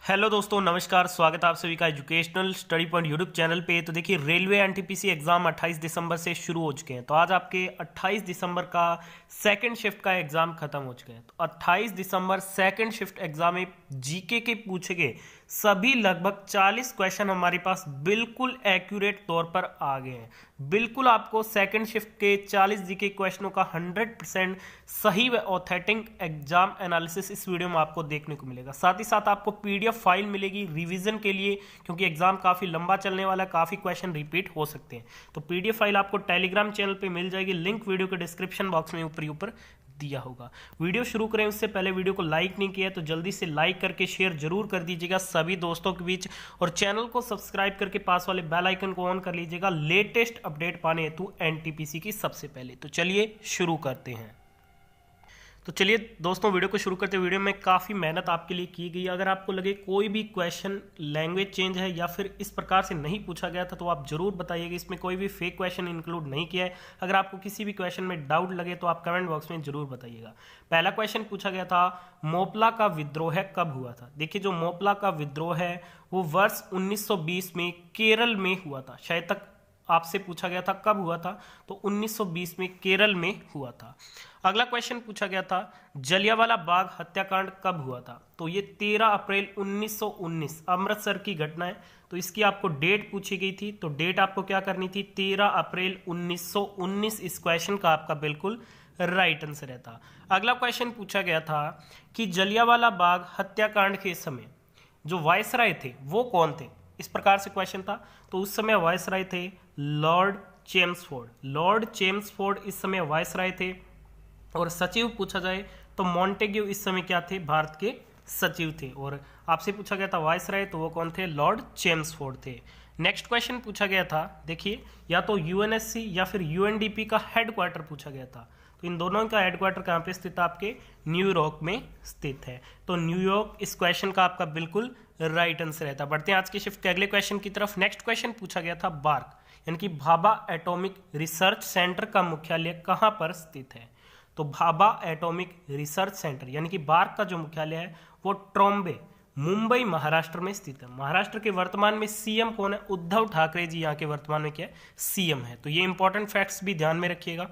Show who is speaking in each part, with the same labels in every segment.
Speaker 1: Hello दोस्तों, नमस्कार। स्वागत है आप सभी का educational study point YouTube channel पे। तो देखिए, रेलवे एनटीपीसी एग्जाम 28 दिसंबर से शुरू हो चुके हैं। तो आज आपके 28 दिसंबर का सेकंड शिफ्ट का एग्जाम खत्म हो चुके हैं। तो 28 दिसंबर सेकंड शिफ्ट एग्जाम में जीके के पूछे गए सभी लगभग 40 क्वेश्चन हमारे पास बिल्कुल एक्यूरेट तौर पर आ गए हैं। बिल्कुल आपको सेकंड शिफ्ट के 40 जीके क्वेश्चनों का 100% सही व ऑथेंटिक एग्जाम एनालिसिस इस वीडियो में आपको देखने को मिलेगा। साथ ही साथ आपको पीडीएफ फाइल मिलेगी रिवीजन के लिए, क्योंकि एग्जाम काफी लंबा चलने वाला है, काफी क्वेश्चन रिपीट हो सकते हैं। तो पीडीएफ फाइल आपको टेलीग्राम चैनल पे मिल जाएगी, लिंक वीडियो के डिस्क्रिप्शन बॉक्स में ऊपर दिया होगा। वीडियो शुरू करें उससे पहले वीडियो को लाइक नहीं किया है तो जल्दी से लाइक करके शेयर जरूर कर दीजिएगा सभी दोस्तों के बीच, और चैनल को सब्सक्राइब करके पास वाले बेल आइकन को ऑन कर लीजिएगा लेटेस्ट अपडेट पाने हेतु एनटीपीसी की सबसे पहले। तो चलिए शुरू करते हैं। तो चलिए दोस्तों, वीडियो को शुरू करते। वीडियो में काफ़ी मेहनत आपके लिए की गई। अगर आपको लगे कोई भी क्वेश्चन लैंग्वेज चेंज है या फिर इस प्रकार से नहीं पूछा गया था तो आप जरूर बताइएगा। इसमें कोई भी फेक क्वेश्चन इंक्लूड नहीं किया है। अगर आपको किसी भी क्वेश्चन में डाउट लगे तो आप कमेंट बॉक्स में जरूर बताइएगा। पहला क्वेश्चन पूछा गया था, मोपला का विद्रोह कब हुआ था? देखिए, जो मोपला का विद्रोह है वो वर्ष 1920 में केरल में हुआ था। शायद तक आपसे पूछा गया था कब हुआ था, तो 1920 में केरल में हुआ था। अगला क्वेश्चन पूछा गया था, जलियांवाला बाग हत्याकांड कब हुआ था? तो ये 13 अप्रैल 1919 अमृतसर की घटना है। तो इसकी आपको डेट पूछी गई थी, तो डेट आपको क्या करनी थी? 13 अप्रैल 1919 इस क्वेश्चन का आपका बिल्कुल राइट आंसर है था। अगला क्वेश्चन पूछा गया था कि जलियांवाला बाग हत्याकांड के समय जो वायसराय थे वो कौन थे? इस प्रकार से क्वेश्चन था। तो उस समय वायसराय थे लॉर्ड चेम्सफोर्ड। लॉर्ड चेम्सफोर्ड इस समय वायसराय थे। और सचिव पूछा जाए तो मॉन्टेग्यू इस समय क्या थे? भारत के सचिव थे। और आपसे पूछा गया था वायसराय, तो वो कौन थे? लॉर्ड चेम्सफोर्ड थे। नेक्स्ट क्वेश्चन पूछा गया था, देखिए, या तो यूएनएससी या फिर यूएनडीपी का हेडक्वार्टर पूछा गया था। तो इन दोनों का हेडक्वार्टर कहाँ पे स्थित है? आपके न्यूयॉर्क में स्थित है। तो न्यूयॉर्क इस क्वेश्चन का आपका बिल्कुल राइट आंसर रहता है। बढ़ते हैं आज के शिफ्ट के अगले क्वेश्चन की तरफ। नेक्स्ट क्वेश्चन पूछा गया था, बार्क यानी कि भाभा एटॉमिक रिसर्च सेंटर का मुख्यालय कहाँ पर स्थित है? तो भाभा एटॉमिक रिसर्च सेंटर यानी कि बार्क का जो मुख्यालय है वो ट्रॉम्बे, मुंबई, महाराष्ट्र में स्थित है। महाराष्ट्र के वर्तमान में सीएम कौन है? उद्धव ठाकरे जी यहाँ के वर्तमान में क्या है? सीएम है। तो ये इंपॉर्टेंट फैक्ट्स भी ध्यान में रखिएगा।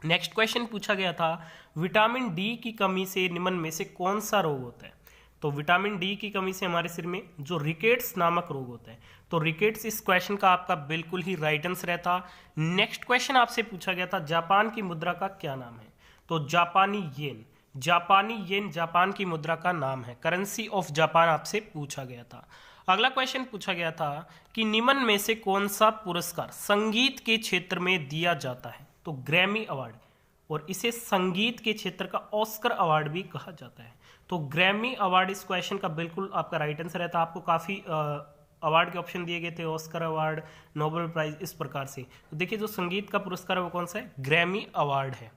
Speaker 1: नेक्स्ट क्वेश्चन पूछा गया था, विटामिन डी की कमी से निम्न में से कौन सा रोग होता है? तो विटामिन डी की कमी से हमारे सिर में जो रिकेट्स नामक रोग होता है, तो रिकेट्स इस क्वेश्चन का आपका बिल्कुल ही राइट आंसर रहता। नेक्स्ट क्वेश्चन आपसे पूछा गया था, जापान की मुद्रा का क्या नाम है? तो जापानी येन। जापानी येन जापान की मुद्रा का नाम है। करेंसी ऑफ जापान आपसे पूछा गया था। अगला क्वेश्चन पूछा गया था कि निम्न में से कौन सा पुरस्कार संगीत के क्षेत्र में दिया जाता है? तो ग्रैमी अवार्ड, और इसे संगीत के क्षेत्र का ऑस्कर अवार्ड भी कहा जाता है। तो ग्रैमी अवार्ड इस क्वेश्चन का बिल्कुल आपका राइट आंसर रहता है। आपको काफी अवार्ड के ऑप्शन दिए गए थे, ऑस्कर अवार्ड, नोबेल प्राइज, इस प्रकार से। तो देखिए, जो संगीत का पुरस्कार है वो कौन सा है? ग्रैमी अवार्ड है।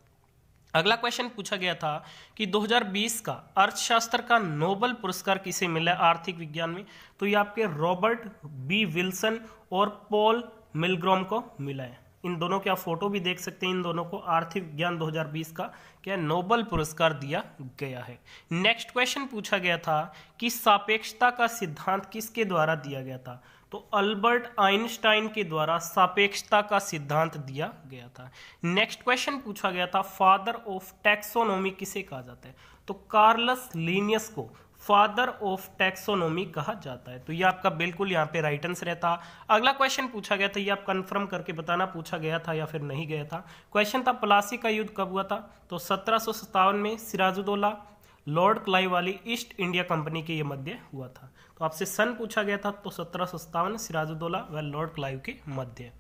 Speaker 1: अगला क्वेश्चन पूछा गया था कि 2020 का अर्थशास्त्र का नोबेल पुरस्कार किसे मिला आर्थिक विज्ञान में? तो ये आपके रॉबर्ट बी विल्सन और पॉल मिलग्रॉम को मिला है। इन दोनों के आप फोटो भी देख सकते हैं। इन दोनों को आर्थिक विज्ञान 2020 का क्या नोबेल पुरस्कार दिया गया है। नेक्स्ट क्वेश्चन पूछा गया था कि सापेक्षता का सिद्धांत किसके द्वारा दिया गया था? तो अल्बर्ट आइंस्टाइन के द्वारा सापेक्षता का सिद्धांत दिया गया था। नेक्स्ट क्वेश्चन पूछा गया था, फादर ऑफ टैक्सोनॉमी किसे कहा जाता है? तो कार्लस लिनियस को फादर ऑफ टैक्सोनॉमी कहा जाता है। तो ये आपका बिल्कुल यहाँ पे राइट आंसर रहता। अगला क्वेश्चन पूछा गया था, ये आप कंफर्म करके बताना पूछा गया था या फिर नहीं गया था। क्वेश्चन था, प्लासी का युद्ध कब हुआ था? तो 1757 में सिराजुद्दौला, लॉर्ड क्लाइव वाली ईस्ट इंडिया कंपनी के ये मध्य हुआ था। तो आपसे सन पूछा गया था, तो 1757 सिराजुद्दौला व लॉर्ड क्लाइव के मध्य।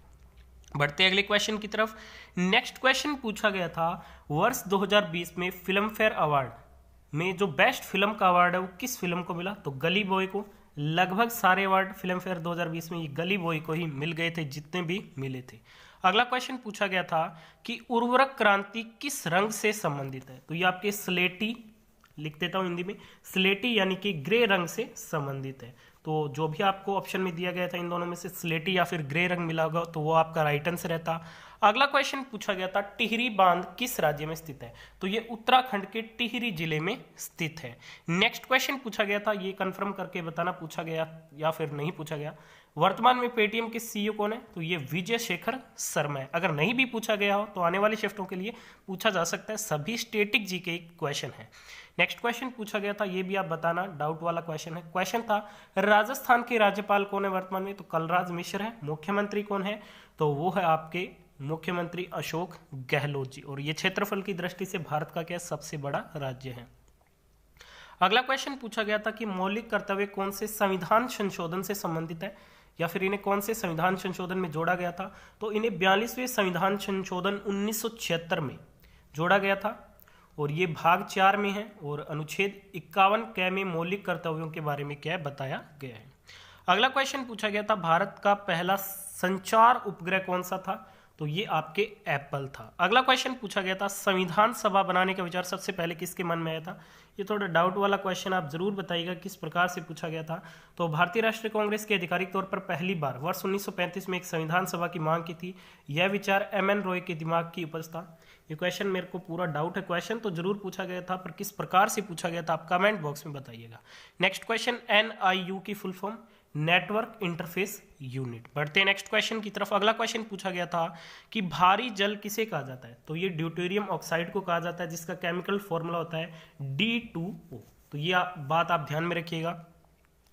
Speaker 1: बढ़ते अगले क्वेश्चन की तरफ। नेक्स्ट क्वेश्चन पूछा गया था, वर्ष 2020 में फिल्म फेयर अवार्ड में जो बेस्ट फिल्म का अवार्ड है वो किस फिल्म को मिला? तो गली बॉय को। लगभग सारे अवार्ड फिल्म फेयर 2020 में ये गली बॉय को ही मिल गए थे, जितने भी मिले थे। अगला क्वेश्चन पूछा गया था कि उर्वरक क्रांति किस रंग से संबंधित है? तो ये आपके स्लेटी लिख देता हूँ हिंदी में, स्लेटी यानी कि ग्रे रंग से संबंधित है। तो जो भी आपको ऑप्शन में दिया गया था इन दोनों में से स्लेटी या फिर ग्रे रंग मिला होगा तो वो आपका राइट आंसर रहता। अगला क्वेश्चन पूछा गया था टिहरी बांध किस राज्य में स्थित है, तो ये उत्तराखंड के टिहरी जिले में स्थित है। नेक्स्ट क्वेश्चन पूछा गया था, ये कंफर्म करके बताना पूछा गया या फिर नहीं पूछा गया, वर्तमान में पेटीएम के सीईओ कौन है, तो ये विजय शेखर शर्मा है। अगर नहीं भी पूछा गया हो तो आने वाली शिफ्टों के लिए पूछा जा सकता है, सभी स्टैटिक जी के क्वेश्चन है। नेक्स्ट क्वेश्चन पूछा गया था, ये भी आप बताना, डाउट वाला क्वेश्चन है। क्वेश्चन था राजस्थान के राज्यपाल कौन है वर्तमान में, तो कलराज मिश्र है। मुख्यमंत्री कौन है, तो वो है आपके मुख्यमंत्री अशोक गहलोत जी, और ये क्षेत्रफल की दृष्टि से भारत का क्या सबसे बड़ा राज्य है। अगला क्वेश्चन पूछा गया था कि मौलिक कर्तव्य कौन से संविधान संशोधन से संबंधित है, या फिर इन्हें कौन से संविधान संशोधन में जोड़ा गया था, तो इन्हें 42वें संविधान संशोधन 1976 में जोड़ा गया था, और ये भाग 4 में है, और अनुच्छेद 51 क में मौलिक कर्तव्यों के बारे में क्या है बताया गया है। अगला क्वेश्चन पूछा गया था भारत का पहला संचार उपग्रह कौन सा था, तो ये आपके एप्पल था। अगला क्वेश्चन पूछा गया था संविधान सभा बनाने का विचार सबसे पहले किसके मन में आया था, ये थोड़ा डाउट वाला क्वेश्चन, आप जरूर बताइएगा किस प्रकार से पूछा गया था। तो भारतीय राष्ट्रीय कांग्रेस के आधिकारिक तौर पर पहली बार वर्ष 1935 में एक संविधान सभा की मांग की थी, यह विचार एमएन रॉय के दिमाग की उपज था। ये क्वेश्चन मेरे को पूरा डाउट है, क्वेश्चन तो जरूर पूछा गया था पर किस प्रकार से पूछा गया था आप कमेंट बॉक्स में बताइएगा। नेक्स्ट क्वेश्चन NIU की full form network interface unit. बढ़ते हैं नेक्स्ट क्वेश्चन की तरफ। अगला क्वेश्चन पूछा गया था कि भारी जल किसे कहा जाता है, तो ये ड्यूटेरियम ऑक्साइड को कहा जाता है, जिसका केमिकल फॉर्मूला होता है D2O। तो ये बात आप ध्यान में रखिएगा।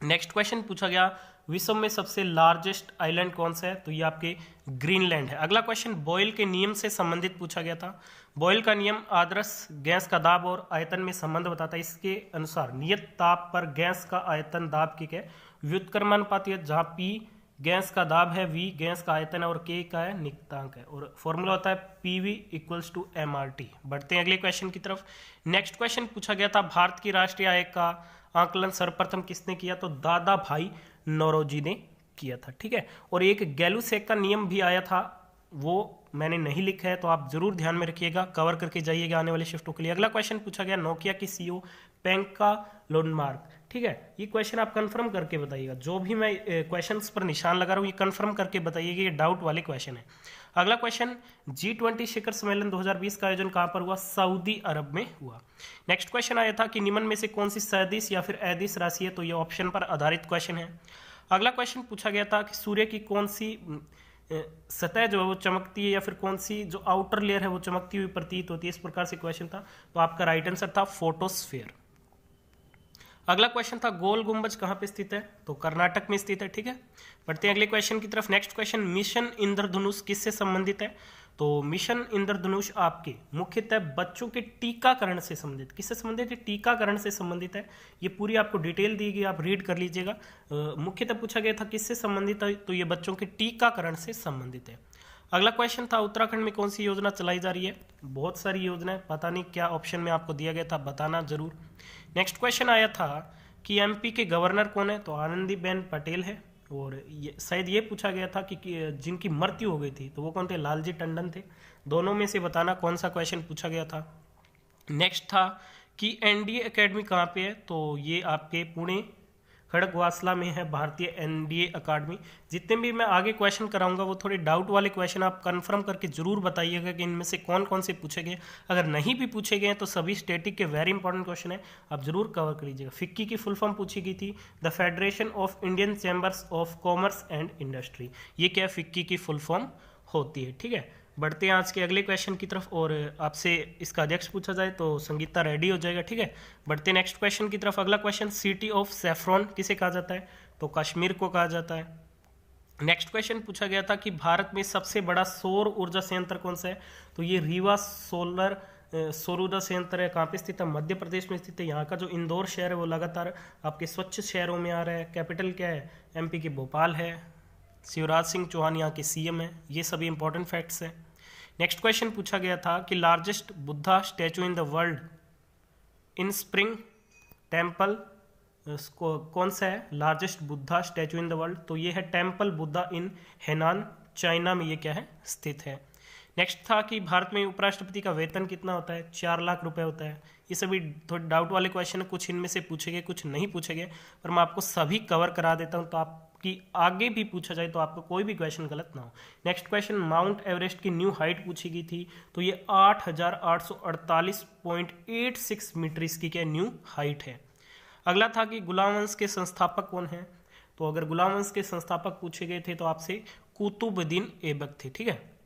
Speaker 1: नेक्स्ट क्वेश्चन पूछा गया विश्व में सबसे लार्जेस्ट आइलैंड कौन सा है, तो ये आपके ग्रीनलैंड है। अगला क्वेश्चन बॉयल के नियम से संबंधित पूछा गया था। बॉयल का नियम आदर्श गैस का दाब और आयतन में संबंध बताता है। इसके अनुसार नियत ताप पर गैस का आयतन दाब की क्या व्युत्क्रमानुपात है, जहाँ P गैस का दाब है, V गैस का आयतन है और K का है नियतांक है, और फॉर्मूला होता है PV = MRT। बढ़ते हैं अगले क्वेश्चन की तरफ। नेक्स्ट क्वेश्चन पूछा गया था भारत की राष्ट्रीय आय का आकलन सर्वप्रथम किसने किया, तो दादा भाई नौरोजी ने किया था। ठीक है, और एक गैलुसेक का नियम भी आया था, वो मैंने नहीं लिखा है, तो आप जरूर ध्यान में रखिएगा, कवर करके जाइएगा आने वाले शिफ्टों के लिए। अगला क्वेश्चन पूछा गया नोकिया की CEO पेंका लोनमार्क। ठीक है, ये क्वेश्चन आप कंफर्म करके बताइएगा, जो भी मैं क्वेश्चंस पर निशान लगा रहा हूँ ये कंफर्म करके बताइएगा, ये डाउट वाले क्वेश्चन है। अगला क्वेश्चन G20 शिखर सम्मेलन 2020 का आयोजन कहाँ पर हुआ, सऊदी अरब में हुआ। नेक्स्ट क्वेश्चन आया था कि निम्न में से कौन सी सदिश या फिर अदिश राशि है, तो ये ऑप्शन पर आधारित क्वेश्चन है। अगला क्वेश्चन पूछा गया था कि सूर्य की कौन सी सतह जो है वो चमकती है, या फिर कौन सी जो आउटर लेयर है वो चमकती हुई प्रतीत होती है, इस प्रकार से क्वेश्चन था, तो आपका राइट आंसर था फोटोस्फीयर। अगला क्वेश्चन था गोल गुंबज कहाँ पे स्थित है, तो कर्नाटक में स्थित है। ठीक है, बढ़ते हैं अगले क्वेश्चन की तरफ। नेक्स्ट क्वेश्चन मिशन इंद्रधनुष किससे संबंधित है, तो मिशन इंद्रधनुष आपके मुख्यतः बच्चों के टीकाकरण से संबंधित, किससे संबंधित है, टीकाकरण से संबंधित है। ये पूरी आपको डिटेल दी गई, आप रीड कर लीजिएगा। मुख्यतः पूछा गया था किससे संबंधित है, तो ये बच्चों के टीकाकरण से संबंधित है। अगला क्वेश्चन था उत्तराखंड में कौन सी योजना चलाई जा रही है, बहुत सारी योजनाएं, पता नहीं क्या ऑप्शन में आपको दिया गया था, बताना जरूर। नेक्स्ट क्वेश्चन आया था कि MP के गवर्नर कौन है, तो आनंदीबेन पटेल है, और शायद ये पूछा गया था कि जिनकी मृत्यु हो गई थी तो वो कौन थे, लालजी टंडन थे। दोनों में से बताना कौन सा क्वेश्चन पूछा गया था। नेक्स्ट था कि NDA अकेडमी कहाँ पे है, तो ये आपके पुणे खड़गवासला में है भारतीय NDA अकादमी। जितने भी मैं आगे क्वेश्चन कराऊंगा वो थोड़े डाउट वाले क्वेश्चन आप कंफर्म करके जरूर बताइएगा कि इनमें से कौन कौन से पूछे गए। अगर नहीं भी पूछे गए तो सभी स्टैटिक के वेरी इंपॉर्टेंट क्वेश्चन है, आप जरूर कवर कर लीजिएगा। फिक्की की फुल फॉर्म पूछी गई थी, the federation of Indian chambers of commerce and industry, ये क्या फिक्की की फुल फॉर्म होती है। ठीक है, बढ़ते हैं आज के अगले क्वेश्चन की तरफ, और आपसे इसका अध्यक्ष पूछा जाए तो संगीता रेडी हो जाएगा। ठीक है, बढ़ते हैं नेक्स्ट क्वेश्चन की तरफ। अगला क्वेश्चन सिटी ऑफ सैफ्रॉन किसे कहा जाता है, तो कश्मीर को कहा जाता है। नेक्स्ट क्वेश्चन पूछा गया था कि भारत में सबसे बड़ा सौर ऊर्जा संयंत्र कौन सा है, तो ये रीवा सौर ऊर्जा संयंत्र है। कहाँ पे स्थित है, मध्य प्रदेश में स्थित है। यहाँ का जो इंदौर शहर है वो लगातार आपके स्वच्छ शहरों में आ रहा है। कैपिटल क्या है, MP के भोपाल है। शिवराज सिंह चौहान यहाँ के CM है। ये सभी इंपॉर्टेंट फैक्ट्स हैं। नेक्स्ट क्वेश्चन पूछा गया था कि largest Buddha statue in the world in spring temple कौन सा है, largest Buddha statue in the world, तो ये है टेम्पल बुद्धा इन हेनान, चाइना में ये क्या है स्थित है। नेक्स्ट था कि भारत में उपराष्ट्रपति का वेतन कितना होता है, 4 लाख रुपए होता है। ये सभी थोड़े डाउट वाले क्वेश्चन है, कुछ इनमें से पूछे गए कुछ नहीं पूछे गए, पर मैं आपको सभी कवर करा देता हूँ तो आपकी आगे भी पूछा जाए तो आपको कोई भी क्वेश्चन गलत ना हो। नेक्स्ट क्वेश्चन, माउंट एवरेस्ट की न्यू हाइट पूछी गई थी, तो ये 8,848.86 मीटर इसकी क्या न्यू हाइट है। अगला था कि गुलाम वंश के संस्थापक कौन है, तो अगर गुलाम वंश के संस्थापक पूछे गए थे तो आपसे कुतुबुद्दीन ऐबक थे, ठीक है।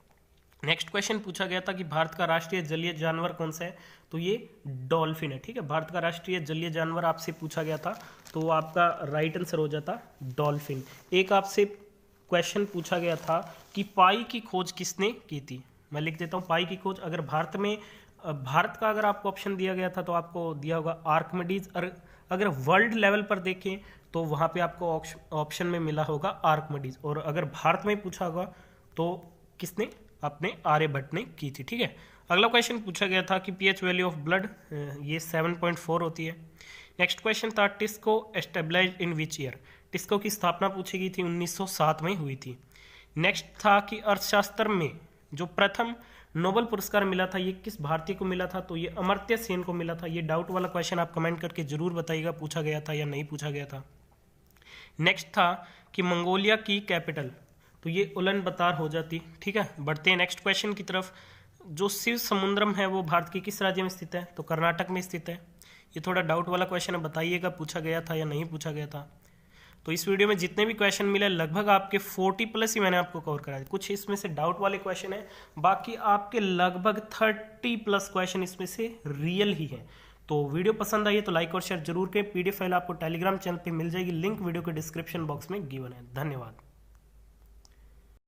Speaker 1: नेक्स्ट क्वेश्चन पूछा गया था कि भारत का राष्ट्रीय जलीय जानवर कौन सा है, तो ये डॉल्फिन है, ठीक है। भारत का राष्ट्रीय जलीय जानवर आपसे पूछा गया था तो आपका राइट आंसर हो जाता डॉल्फिन। एक आपसे क्वेश्चन पूछा गया था कि पाई की खोज किसने की थी, मैं लिख देता हूँ पाई की खोज। अगर भारत का अगर आपको ऑप्शन दिया गया था तो आपको दिया होगा आर्किमिडीज, अगर वर्ल्ड लेवल पर देखें तो वहां पे आपको ऑप्शन में मिला होगा आर्किमिडीज, और अगर भारत में पूछा होगा तो किसने, अपने आर्यभट्ट ने की थी, ठीक है। अगला क्वेश्चन पूछा गया था कि पीएच वैल्यू ऑफ ब्लड ये 7.4 होती है। नेक्स्ट क्वेश्चन था TISCO established in which year, TISCO की स्थापना पूछी गई थी 1907 में हुई थी। नेक्स्ट था कि अर्थशास्त्र में जो प्रथम नोबेल पुरस्कार मिला था ये किस भारतीय को मिला था, तो ये अमर्त्य सेन को मिला था। ये डाउट वाला क्वेश्चन आप कमेंट करके जरूर बताइएगा पूछा गया था या नहीं पूछा गया था। नेक्स्ट था कि मंगोलिया की कैपिटल, तो ये उलन बतार हो जाती, ठीक है। बढ़ते हैं नेक्स्ट क्वेश्चन की तरफ। जो शिव समुद्रम है वो भारत के किस राज्य में स्थित है, तो कर्नाटक में स्थित है। ये थोड़ा डाउट वाला क्वेश्चन है, बताइएगा पूछा गया था या नहीं पूछा गया था। तो इस वीडियो में जितने भी क्वेश्चन मिले लगभग आपके 40+ ही मैंने आपको कवर कराया। कुछ इसमें से डाउट वाले क्वेश्चन है, बाकी आपके लगभग 30+ क्वेश्चन इसमें से रियल ही है। तो वीडियो पसंद आई है तो लाइक और शेयर जरूर करें। पीडीएफ फाइल आपको टेलीग्राम चैनल पे मिल जाएगी, लिंक वीडियो के डिस्क्रिप्शन बॉक्स में गिवन है। धन्यवाद।